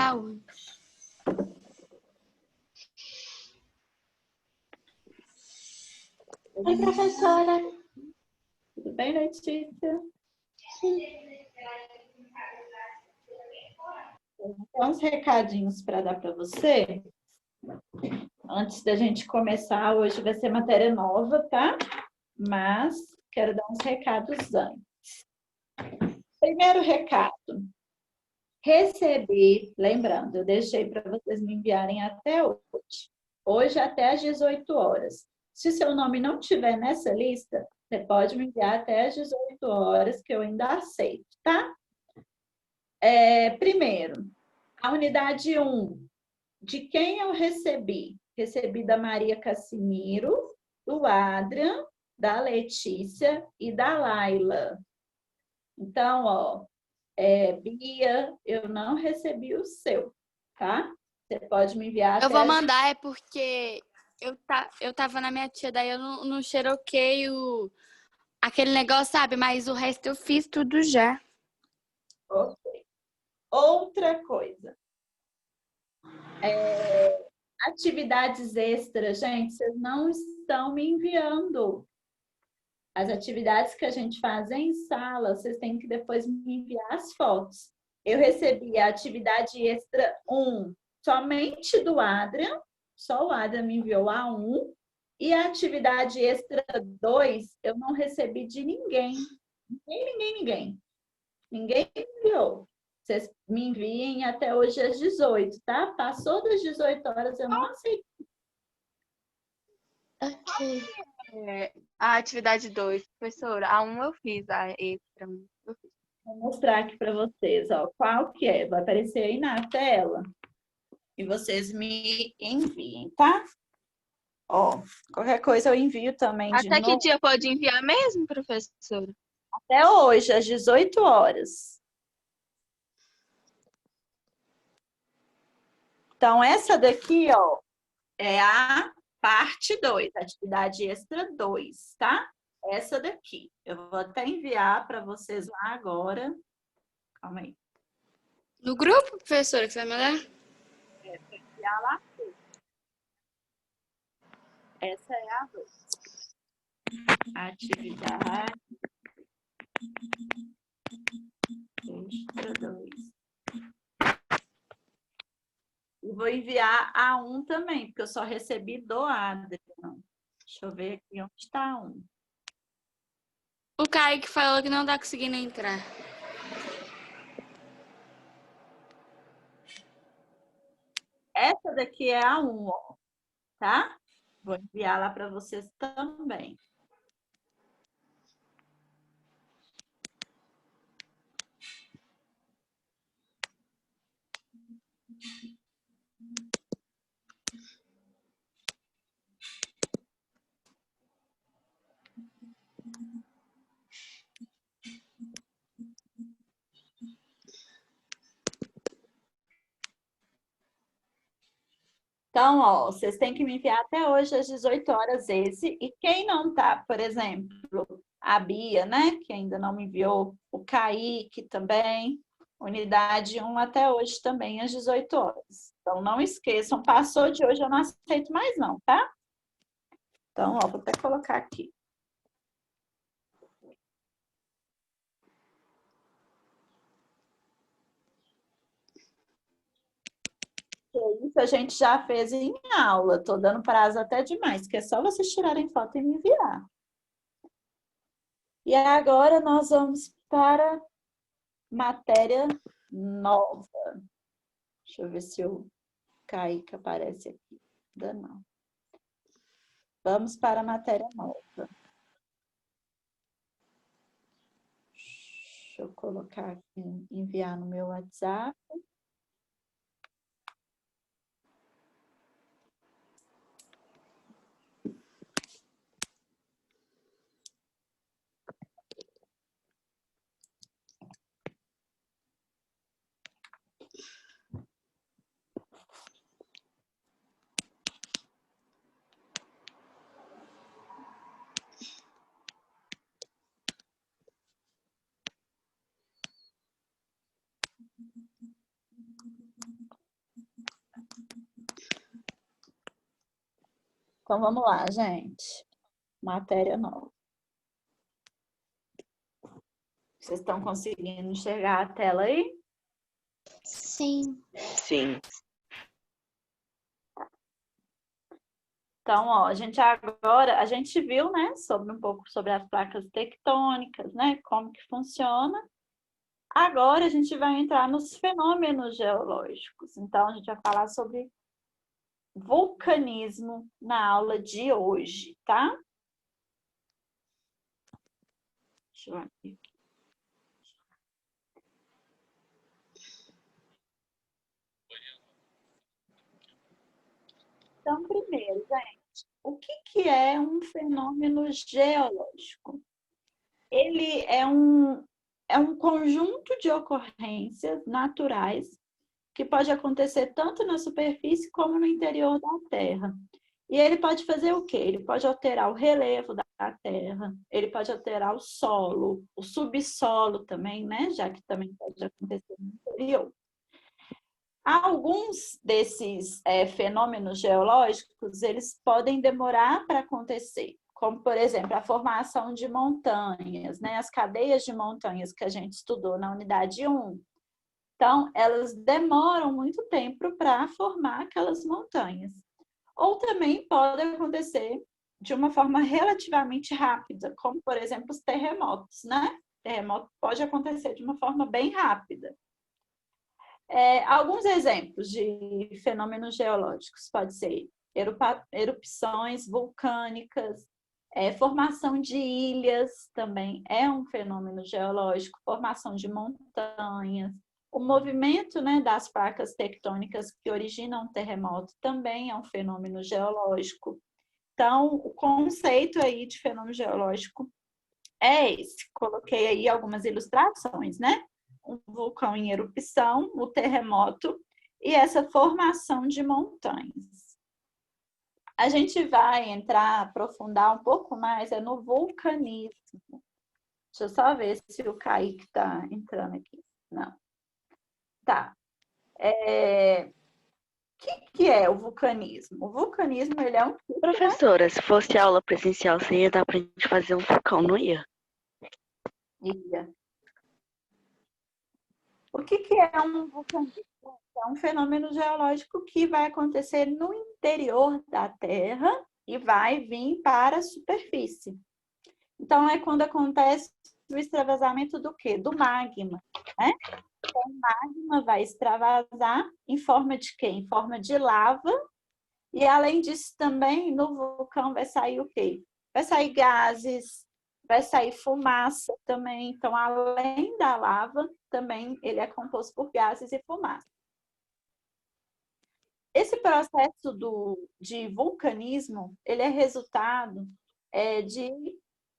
da onde? Oi, professora. Tudo bem, Letícia? Tem uns recadinhos para dar para você. Antes da gente começar, hoje vai ser matéria nova, tá? Mas quero dar uns recados antes. Primeiro recado. Recebi, lembrando, eu deixei para vocês me enviarem até hoje. Hoje até às 18 horas. Se seu nome não estiver nessa lista, você pode me enviar até às 18 horas, que eu ainda aceito, tá? Primeiro, a unidade 1, de quem eu recebi? Recebi da Maria Cassimiro, do Adrian, da Letícia e da Laila. Então, ó, Bia, eu não recebi o seu, tá? Você pode me enviar Eu até vou mandar, é porque eu tava na minha tia, daí eu não xeroquei aquele negócio, sabe? Mas o resto eu fiz tudo já. Ok. Outra coisa. Atividades extras, gente, vocês não estão me enviando. As atividades que a gente faz em sala, vocês têm que depois me enviar as fotos. Eu recebi a atividade extra 1 somente do Adrian, só o Adrian me enviou a 1, e a atividade extra 2 eu não recebi de ninguém. Ninguém. Ninguém enviou. Vocês me enviem até hoje às 18, tá? Passou das 18 horas, eu não aceito. Ok. A atividade 2, professora, a 1 eu fiz, a extra 1 eu fiz. Vou mostrar aqui para vocês, ó, qual que é. Vai aparecer aí na tela. E vocês me enviem, tá? Ó, qualquer coisa eu envio também de Até que novo. dia pode enviar mesmo, professora? Até hoje, às 18 horas. Então, essa daqui, ó, é a parte 2, atividade extra 2, tá? Essa daqui. Eu vou até enviar para vocês lá agora. Calma aí. No grupo, professora, que você vai mandar? Vou enviar lá. Essa é a 2. Atividade extra 2. E vou enviar a 1 também, porque eu só recebi do Adriano. Deixa eu ver aqui onde está a 1. O Kaique falou que não tá conseguindo entrar. Essa daqui é a 1, ó, tá? Vou enviar lá para vocês também. Então, ó, vocês têm que me enviar até hoje às 18 horas esse. E quem não tá, por exemplo, a Bia, né, que ainda não me enviou, o Kaique também, unidade 1 até hoje também às 18 horas. Então, não esqueçam, passou de hoje eu não aceito mais não, tá? Então, ó, vou até colocar aqui. Isso a gente já fez em aula. Tô dando prazo até demais, que é só vocês tirarem foto e me enviar. E agora nós vamos para matéria nova. Deixa eu ver se o Kaique aparece aqui. Ainda não. Vamos para a matéria nova. Deixa eu colocar aqui, enviar no meu WhatsApp. Então, vamos lá, gente. Matéria nova. Vocês estão conseguindo enxergar a tela aí? Sim. Sim. Então, ó, a gente viu, né, um pouco sobre as placas tectônicas, né, como que funciona. Agora a gente vai entrar nos fenômenos geológicos. Então, a gente vai falar sobre vulcanismo na aula de hoje, tá? Deixa eu abrir aqui. Então, primeiro, gente, o que é um fenômeno geológico? Ele é um conjunto de ocorrências naturais que pode acontecer tanto na superfície como no interior da Terra. E ele pode fazer o quê? Ele pode alterar o relevo da Terra, ele pode alterar o solo, o subsolo também, né? Já que também pode acontecer no interior. Alguns desses fenômenos geológicos, eles podem demorar para acontecer, como, por exemplo, a formação de montanhas, né? As cadeias de montanhas que a gente estudou na unidade 1. Então, elas demoram muito tempo para formar aquelas montanhas. Ou também pode acontecer de uma forma relativamente rápida, como, por exemplo, os terremotos, né? Terremoto pode acontecer de uma forma bem rápida. Alguns exemplos de fenômenos geológicos pode ser erupções vulcânicas, formação de ilhas também é um fenômeno geológico, formação de montanhas, o movimento, né, das placas tectônicas que originam terremoto também é um fenômeno geológico. Então, o conceito aí de fenômeno geológico é esse. Coloquei aí algumas ilustrações, né? Um vulcão em erupção, o terremoto e essa formação de montanhas. A gente vai aprofundar um pouco mais no vulcanismo. Deixa eu só ver se o Kaique está entrando aqui. Não. Tá. O que é o vulcanismo? O vulcanismo, ele é um tipo, Professora, se fosse aula presencial, você ia dar pra gente fazer um vulcão, não ia? Ia. O que é um vulcanismo? É um fenômeno geológico que vai acontecer no interior da Terra e vai vir para a superfície. Então, é quando acontece o extravasamento do quê? Do magma, né? Então, o magma vai extravasar em forma de quê? Em forma de lava. E, além disso, também, no vulcão vai sair o quê? Vai sair gases, vai sair fumaça também. Então, além da lava, também ele é composto por gases e fumaça. Esse processo de vulcanismo, ele é resultado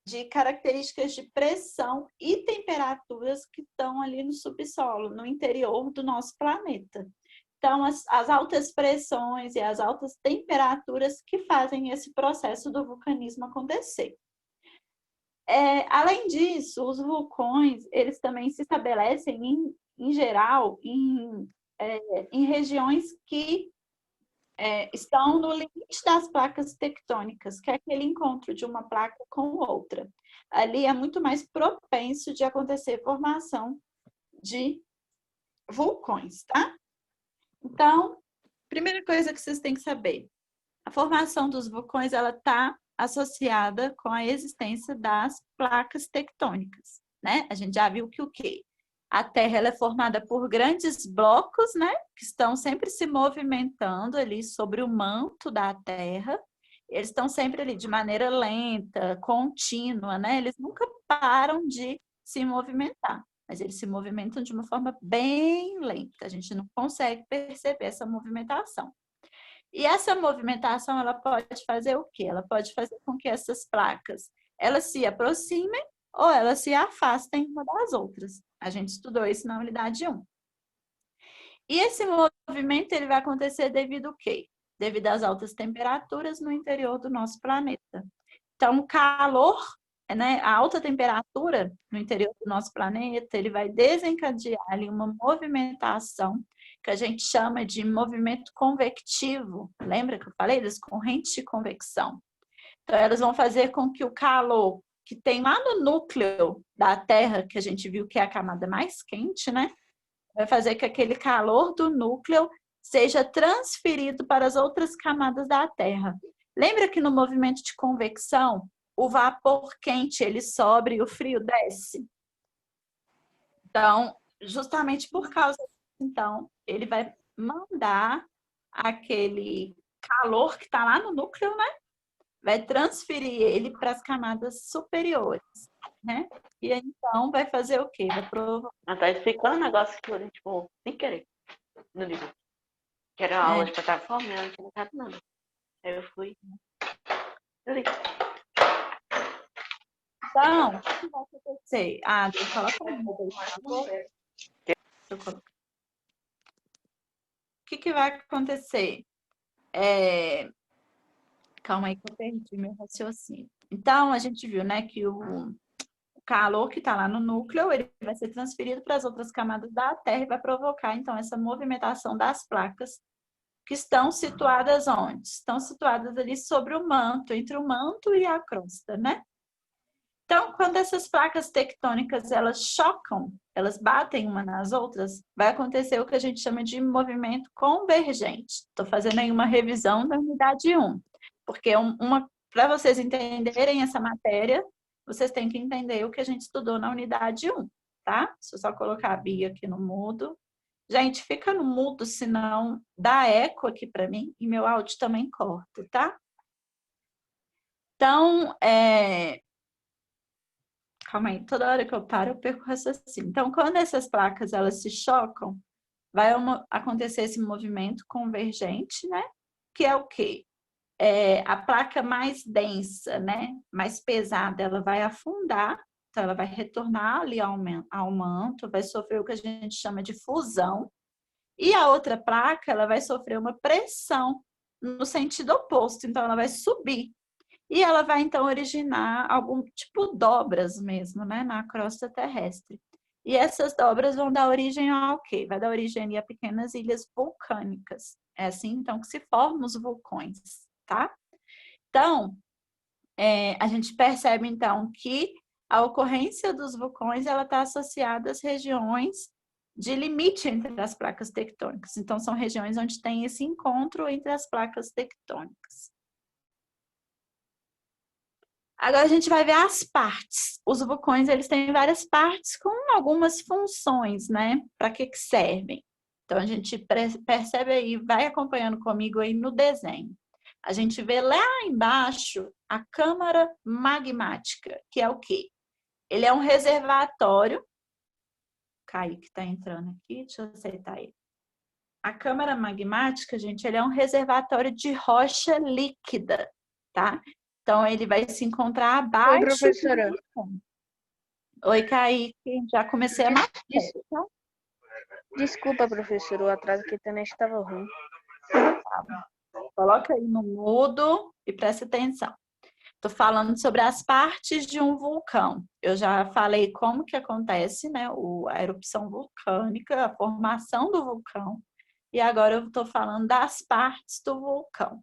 de características de pressão e temperaturas que estão ali no subsolo, no interior do nosso planeta. Então, as altas pressões e as altas temperaturas que fazem esse processo do vulcanismo acontecer. Além disso, os vulcões, eles também se estabelecem, em geral, em regiões que estão no limite das placas tectônicas, que é aquele encontro de uma placa com outra. Ali é muito mais propenso de acontecer formação de vulcões, tá? Então, primeira coisa que vocês têm que saber, a formação dos vulcões, ela está associada com a existência das placas tectônicas, né? A gente já viu que o quê? A Terra ela é formada por grandes blocos, né? Que estão sempre se movimentando ali sobre o manto da Terra. Eles estão sempre ali de maneira lenta, contínua, né? Eles nunca param de se movimentar, mas eles se movimentam de uma forma bem lenta. A gente não consegue perceber essa movimentação. E essa movimentação, ela pode fazer o quê? Ela pode fazer com que essas placas, elas se aproximem ou elas se afastem uma das outras. A gente estudou isso na unidade 1. E esse movimento, ele vai acontecer devido ao quê? Devido às altas temperaturas no interior do nosso planeta. Então, o calor, né, a alta temperatura no interior do nosso planeta, ele vai desencadear ali uma movimentação que a gente chama de movimento convectivo. Lembra que eu falei das correntes de convecção? Então, elas vão fazer com que o calor que tem lá no núcleo da Terra, que a gente viu que é a camada mais quente, né? Vai fazer que aquele calor do núcleo seja transferido para as outras camadas da Terra. Lembra que no movimento de convecção, o vapor quente ele sobe e o frio desce? Então, justamente por causa disso, então, ele vai mandar aquele calor que está lá no núcleo, né? Vai transferir ele para as camadas superiores, né? E aí, então, vai fazer o quê? Vai provocar... Tá explicando um negócio que eu, tipo, sem querer, no livro. Que era aula de plataforma, eu não tinha notado nada. Aí eu fui. Eu li. Então, o que vai acontecer? Ah, deixa eu colocar no meu O que vai acontecer? Calma aí que eu perdi meu raciocínio. Então, a gente viu, né, que o calor que está lá no núcleo, ele vai ser transferido para as outras camadas da Terra e vai provocar, então, essa movimentação das placas que estão situadas onde? Estão situadas ali sobre o manto, entre o manto e a crosta, né? Então, quando essas placas tectônicas, elas chocam, elas batem uma nas outras, vai acontecer o que a gente chama de movimento convergente. Estou fazendo aí uma revisão da unidade 1, porque para vocês entenderem essa matéria, vocês têm que entender o que a gente estudou na unidade 1, tá? Deixa eu só colocar a Bia aqui no mudo. Gente, fica no mudo, senão dá eco aqui para mim e meu áudio também corta, tá? Então, calma aí, toda hora que eu paro, eu perco o raciocínio. Então, quando essas placas elas se chocam, vai acontecer esse movimento convergente, né? Que é o quê? A placa mais densa, né? Mais pesada, ela vai afundar, então ela vai retornar ali ao manto, vai sofrer o que a gente chama de fusão. E a outra placa, ela vai sofrer uma pressão no sentido oposto, então ela vai subir. E ela vai, então, originar algum tipo de dobras mesmo, né, na crosta terrestre. E essas dobras vão dar origem ao quê? Vai dar origem a pequenas ilhas vulcânicas. É assim, então, que se formam os vulcões, tá? Então, a gente percebe, então, que a ocorrência dos vulcões, ela está associada às regiões de limite entre as placas tectônicas. Então, são regiões onde tem esse encontro entre as placas tectônicas. Agora a gente vai ver as partes. Os vulcões, eles têm várias partes com algumas funções, né? Para que servem? Então, a gente percebe aí, vai acompanhando comigo aí no desenho. A gente vê lá embaixo a câmara magmática, que é o quê? Ele é um reservatório. O Kaique está entrando aqui, deixa eu aceitar ele. A câmara magmática, gente, ele é um reservatório de rocha líquida, tá? Então, ele vai se encontrar abaixo... Oi, professora. Oi, Kaique. Já comecei a matéria, tá? Desculpa, professora, o atraso aqui também estava ruim. Coloca aí no mudo e presta atenção. Estou falando sobre as partes de um vulcão. Eu já falei como que acontece, né? A erupção vulcânica, a formação do vulcão. E agora eu estou falando das partes do vulcão.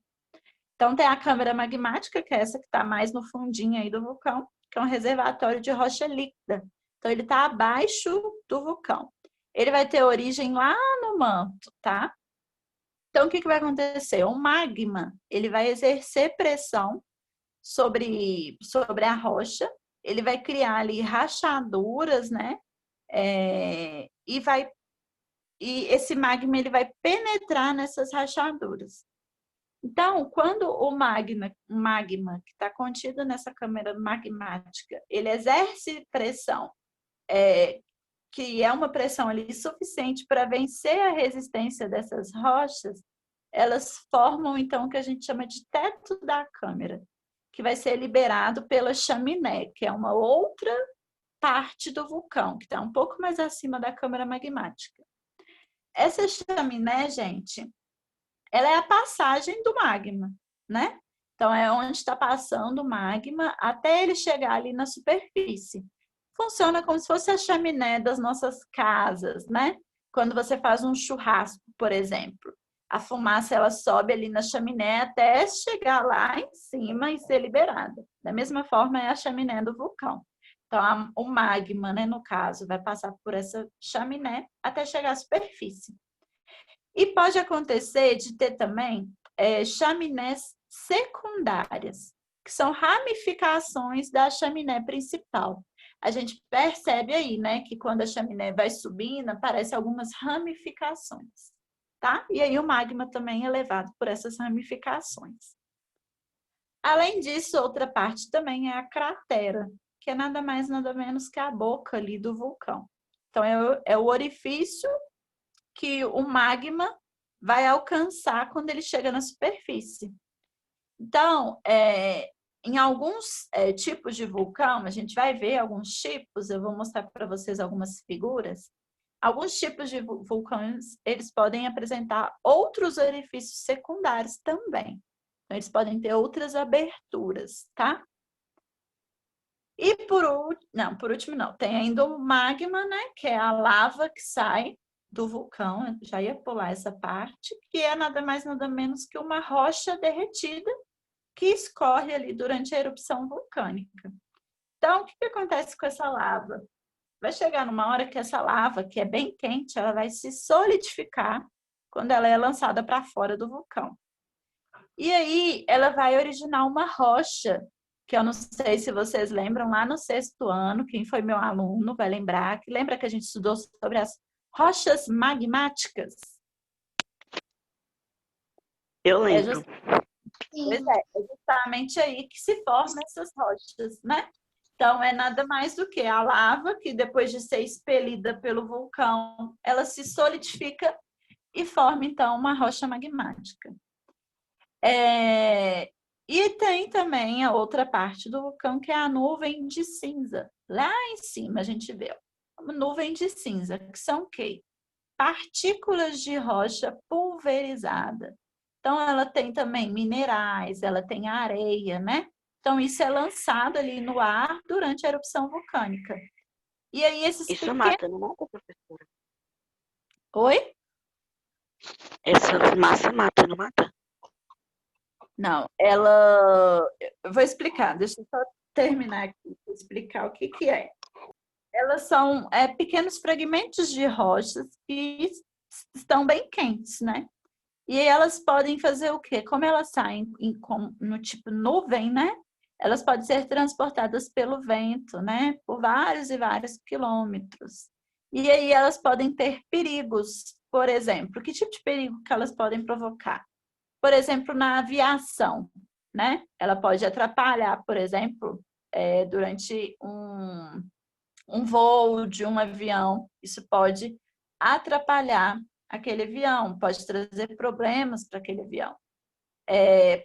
Então, tem a câmara magmática, que é essa que está mais no fundinho aí do vulcão, que é um reservatório de rocha líquida. Então, ele está abaixo do vulcão. Ele vai ter origem lá no manto, tá? Então, o que vai acontecer? O magma, ele vai exercer pressão sobre a rocha, ele vai criar ali rachaduras, né? E esse magma, ele vai penetrar nessas rachaduras. Então, quando o magma que está contido nessa câmara magmática, ele exerce pressão, que é uma pressão ali suficiente para vencer a resistência dessas rochas, elas formam, então, o que a gente chama de teto da câmara, que vai ser liberado pela chaminé, que é uma outra parte do vulcão, que está um pouco mais acima da câmara magmática. Essa chaminé, gente, ela é a passagem do magma, né? Então, é onde está passando o magma até ele chegar ali na superfície. Funciona como se fosse a chaminé das nossas casas, né? quando você faz um churrasco, por exemplo. A fumaça ela sobe ali na chaminé até chegar lá em cima e ser liberada. Da mesma forma é a chaminé do vulcão. Então, o magma, né, no caso, vai passar por essa chaminé até chegar à superfície. E pode acontecer de ter também chaminés secundárias, que são ramificações da chaminé principal. A gente percebe aí, né, que quando a chaminé vai subindo, aparecem algumas ramificações, tá? E aí o magma também é levado por essas ramificações. Além disso, outra parte também é a cratera, que é nada mais, nada menos que a boca ali do vulcão. Então, é o orifício que o magma vai alcançar quando ele chega na superfície. Então, em alguns tipos de vulcão, a gente vai ver alguns tipos, eu vou mostrar para vocês algumas figuras. Alguns tipos de vulcões, eles podem apresentar outros orifícios secundários também. Então, eles podem ter outras aberturas, tá? E por último não, tem ainda o magma, né, que é a lava que sai do vulcão, eu já ia pular essa parte, que é nada mais nada menos que uma rocha derretida que escorre ali durante a erupção vulcânica. Então, o que acontece com essa lava? Vai chegar numa hora que essa lava, que é bem quente, ela vai se solidificar quando ela é lançada para fora do vulcão. E aí, ela vai originar uma rocha, que eu não sei se vocês lembram, lá no 6º ano, quem foi meu aluno vai lembrar, que lembra que a gente estudou sobre as rochas magmáticas? Eu lembro. Pois é justamente aí que se formam essas rochas, né? Então, é nada mais do que a lava, que depois de ser expelida pelo vulcão, ela se solidifica e forma, então, uma rocha magmática. E tem também a outra parte do vulcão, que é a nuvem de cinza. Lá em cima a gente vê uma nuvem de cinza, que são o quê? Partículas de rocha pulverizada. Então, ela tem também minerais, ela tem areia, né? Então, isso é lançado ali no ar durante a erupção vulcânica. E aí, esses Isso pequenos... mata, não mata, professora? Oi? Essa fumaça mata, não mata? Não, ela... Eu vou explicar, deixa eu só terminar aqui para explicar o que é. Elas são pequenos fragmentos de rochas que estão bem quentes, né? E elas podem fazer o quê? Como elas saem no tipo nuvem, né? Elas podem ser transportadas pelo vento, né? Por vários e vários quilômetros. E aí elas podem ter perigos, por exemplo. Que tipo de perigo que elas podem provocar? Por exemplo, na aviação, né? Ela pode atrapalhar, por exemplo, durante um voo de um avião. Isso pode atrapalhar aquele avião, pode trazer problemas para aquele avião.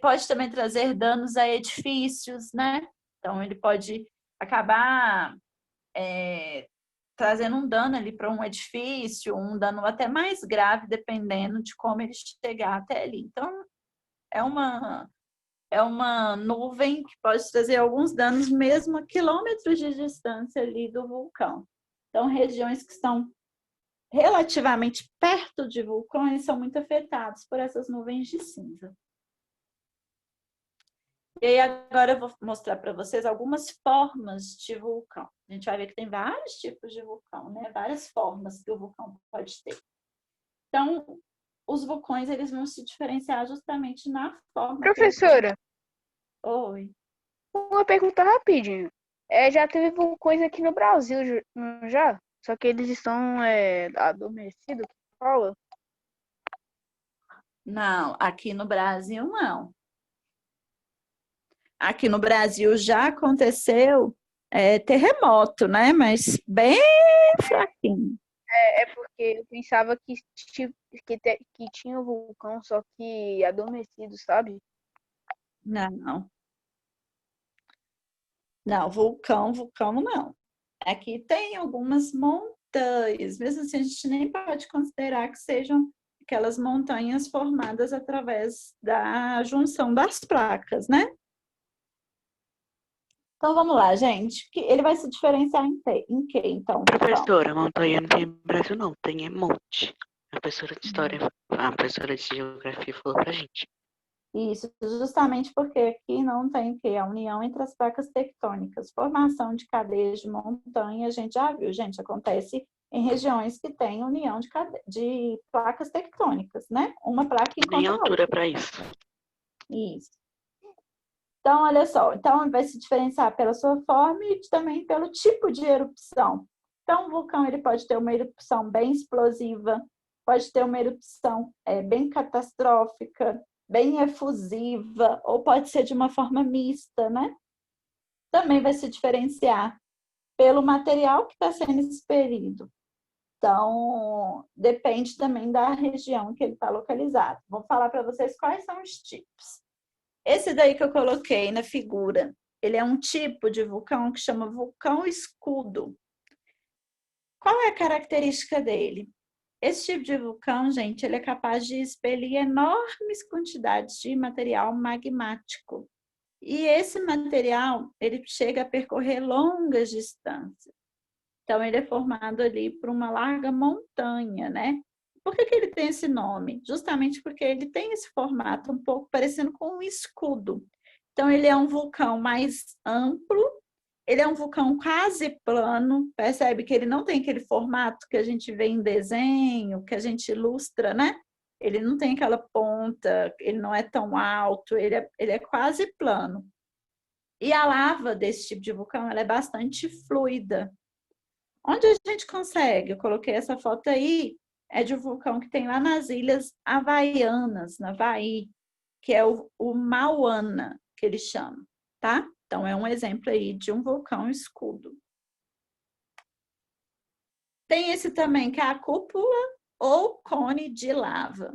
Pode também trazer danos a edifícios, né? Então, ele pode acabar trazendo um dano ali para um edifício, um dano até mais grave, dependendo de como ele chegar até ali. Então, é uma nuvem que pode trazer alguns danos mesmo a quilômetros de distância ali do vulcão. Então, regiões que estão relativamente perto de vulcões são muito afetados por essas nuvens de cinza. E aí agora eu vou mostrar para vocês algumas formas de vulcão. A gente vai ver que tem vários tipos de vulcão, né? Várias formas que o vulcão pode ter. Então, os vulcões eles vão se diferenciar justamente na forma. Professora, Oi. uma pergunta rapidinho. Já teve vulcões aqui no Brasil, não já? Só que eles estão adormecidos, fala? Não, aqui no Brasil não. Aqui no Brasil já aconteceu terremoto, né? Mas bem fraquinho. É porque eu pensava que tinha um vulcão, só que adormecido, sabe? Não. Não, vulcão não. Aqui tem algumas montanhas, mesmo assim a gente nem pode considerar que sejam aquelas montanhas formadas através da junção das placas, né? Então, vamos lá, gente. Ele vai se diferenciar em quê, então? Professora, montanha não tem no Brasil, não. Tem é monte. A professora de história, a professora de geografia falou pra gente. Isso, justamente porque aqui não tem o quê? A união entre as placas tectônicas. Formação de cadeias de montanha, a gente já viu, gente, acontece em regiões que têm união de placas tectônicas, né? Uma placa Nem encontra a altura outra. pra isso. Isso. Então, olha só, então vai se diferenciar pela sua forma e também pelo tipo de erupção. Então, o vulcão ele pode ter uma erupção bem explosiva, pode ter uma erupção bem catastrófica, bem efusiva, ou pode ser de uma forma mista, né? Também vai se diferenciar pelo material que está sendo expelido. Então, depende também da região que ele está localizado. Vou falar para vocês quais são os tipos. Esse daí que eu coloquei na figura, ele é um tipo de vulcão que chama vulcão escudo. Qual é a característica dele? Esse tipo de vulcão, gente, ele é capaz de expelir enormes quantidades de material magmático. E esse material, ele chega a percorrer longas distâncias. Então, ele é formado ali por uma larga montanha, né? Por que ele tem esse nome? Justamente porque ele tem esse formato um pouco parecendo com um escudo. Então, ele é um vulcão mais amplo, ele é um vulcão quase plano, percebe que ele não tem aquele formato que a gente vê em desenho, que a gente ilustra, né? Ele não tem aquela ponta, ele não é tão alto, ele é quase plano. E a lava desse tipo de vulcão ela é bastante fluida. Onde a gente consegue? Eu coloquei essa foto aí, é de um vulcão que tem lá nas Ilhas Havaianas, na Havaí, que é o Mauana, que eles chamam, tá? Então, é um exemplo aí de um vulcão escudo. Tem esse também, que é a cúpula ou cone de lava.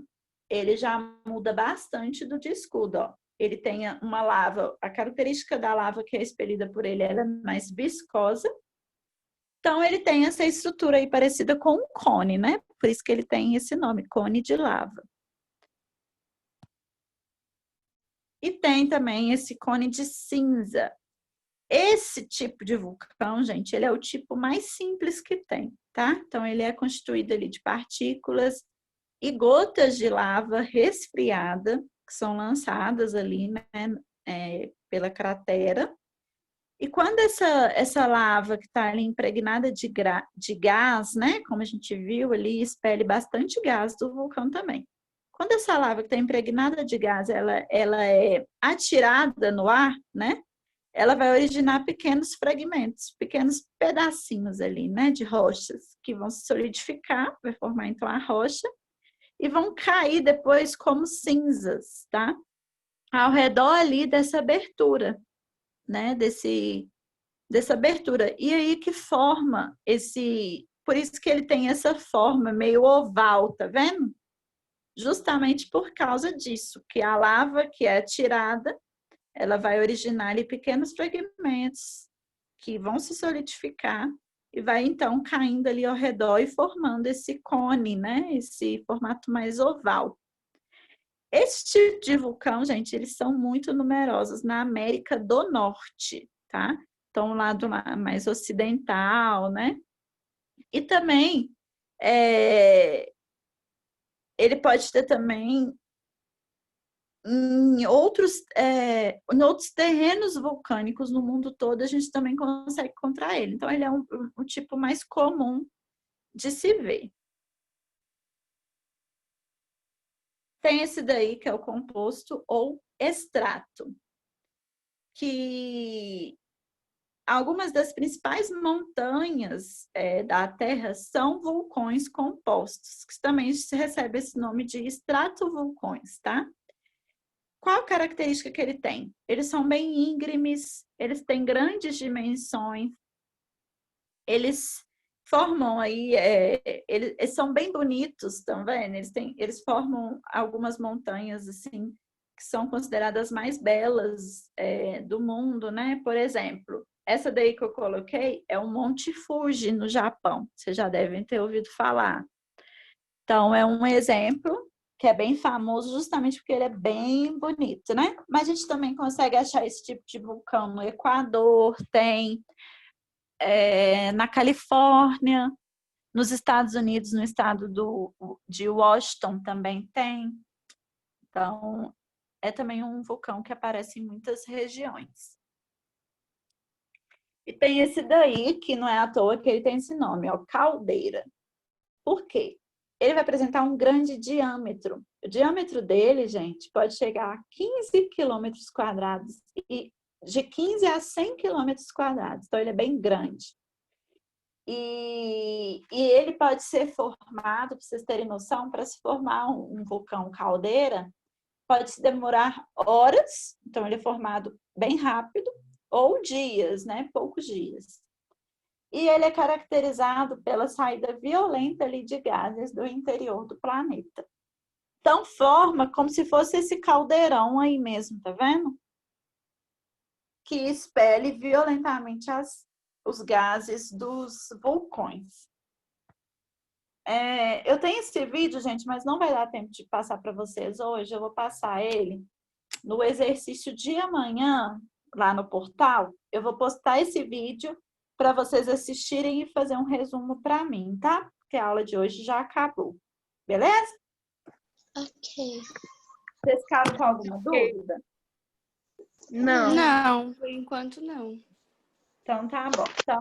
Ele já muda bastante do de escudo, ó. Ele tem uma lava, a característica da lava que é expelida por ele, ela é mais viscosa. Então, ele tem essa estrutura aí parecida com um cone, né? Por isso que ele tem esse nome, cone de lava. E tem também esse cone de cinza. Esse tipo de vulcão, gente, ele é o tipo mais simples que tem, tá? Então, ele é constituído ali de partículas e gotas de lava resfriada, que são lançadas ali, né, pela cratera. E quando essa lava que está ali impregnada de gás, né, como a gente viu ali, expele bastante gás do vulcão também. Quando essa lava que está impregnada de gás, ela é atirada no ar, né, ela vai originar pequenos fragmentos, pequenos pedacinhos ali, né, de rochas, que vão se solidificar, vai formar então a rocha, e vão cair depois como cinzas, tá? Ao redor ali dessa abertura, né, dessa abertura. E aí que forma por isso que ele tem essa forma meio oval, tá vendo? Justamente por causa disso, que a lava que é atirada, ela vai originar ali pequenos fragmentos que vão se solidificar e vai então caindo ali ao redor e formando esse cone, né? Esse formato mais oval. Esse tipo de vulcão, gente, eles são muito numerosos na América do Norte, tá? Então, o lado mais ocidental, né? E também, ele pode ter também em outros terrenos vulcânicos no mundo todo, a gente também consegue encontrar ele. Então, ele é um tipo mais comum de se ver. Tem esse daí, que é o composto ou extrato, que algumas das principais montanhas da Terra são vulcões compostos, que também recebe esse nome de estratovulcões, tá? Qual a característica que ele tem? Eles são bem íngremes, eles têm grandes dimensões, eles formam aí, eles são bem bonitos, estão vendo? Eles formam algumas montanhas assim que são consideradas mais belas do mundo, né? Por exemplo, essa daí que eu coloquei é o Monte Fuji, no Japão. Vocês já devem ter ouvido falar. Então, é um exemplo que é bem famoso justamente porque ele é bem bonito, né? Mas a gente também consegue achar esse tipo de vulcão no Equador, tem na Califórnia, nos Estados Unidos, no estado de Washington também tem. Então, é também um vulcão que aparece em muitas regiões. E tem esse daí, que não é à toa que ele tem esse nome, ó, caldeira. Por quê? Ele vai apresentar um grande diâmetro. O diâmetro dele, gente, pode chegar a 15 quilômetros quadrados e de 15 a 100 quilômetros quadrados. Então, ele é bem grande. E ele pode ser formado, para vocês terem noção, para se formar um vulcão caldeira, pode se demorar horas, então ele é formado bem rápido, ou dias, né? Poucos dias. E ele é caracterizado pela saída violenta ali de gases do interior do planeta. Então, forma como se fosse esse caldeirão aí mesmo, tá vendo? Que expele violentamente os gases dos vulcões. Eu tenho esse vídeo, gente, mas não vai dar tempo de passar para vocês hoje. Eu vou passar ele no exercício de amanhã, lá no portal. Eu vou postar esse vídeo para vocês assistirem e fazer um resumo para mim, tá? Porque a aula de hoje já acabou. Beleza? Ok. Vocês ficaram com alguma dúvida? Não. Não, por enquanto não. Então, tá bom. Então,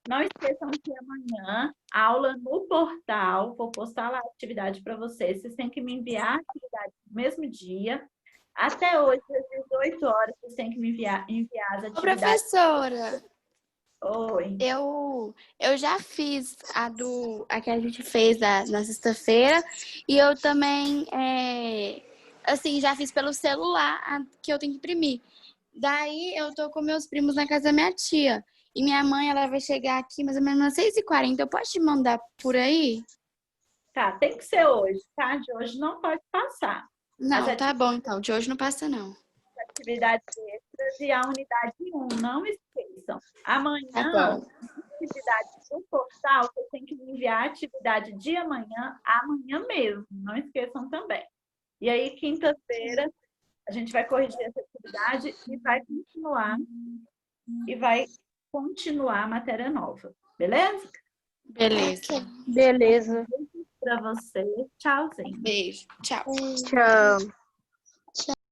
não esqueçam que amanhã, aula no portal, vou postar lá a atividade para vocês. Vocês têm que me enviar a atividade no mesmo dia. Até hoje, às 18 horas, vocês têm que me enviar as Ô, atividades. professora, Oi. eu já fiz a que a gente fez na sexta-feira e eu também, assim, já fiz pelo celular a que eu tenho que imprimir. Daí eu tô com meus primos na casa da minha tia. E minha mãe, ela vai chegar aqui mais ou menos às 6h40. Eu posso te mandar por aí? Tá, tem que ser hoje, tá? De hoje não pode passar. Não, tá bom então. De hoje não passa, não. Atividades extras e a unidade 1, não esqueçam. Amanhã, Tá bom. atividade do portal, vocês têm que me enviar a atividade de amanhã mesmo. Não esqueçam também. E aí, quinta-feira, a gente vai corrigir essa atividade e vai continuar a matéria nova. Beleza? Beleza. Beleza. Para você. Tchauzinho. Beijo. Tchau. Tchau.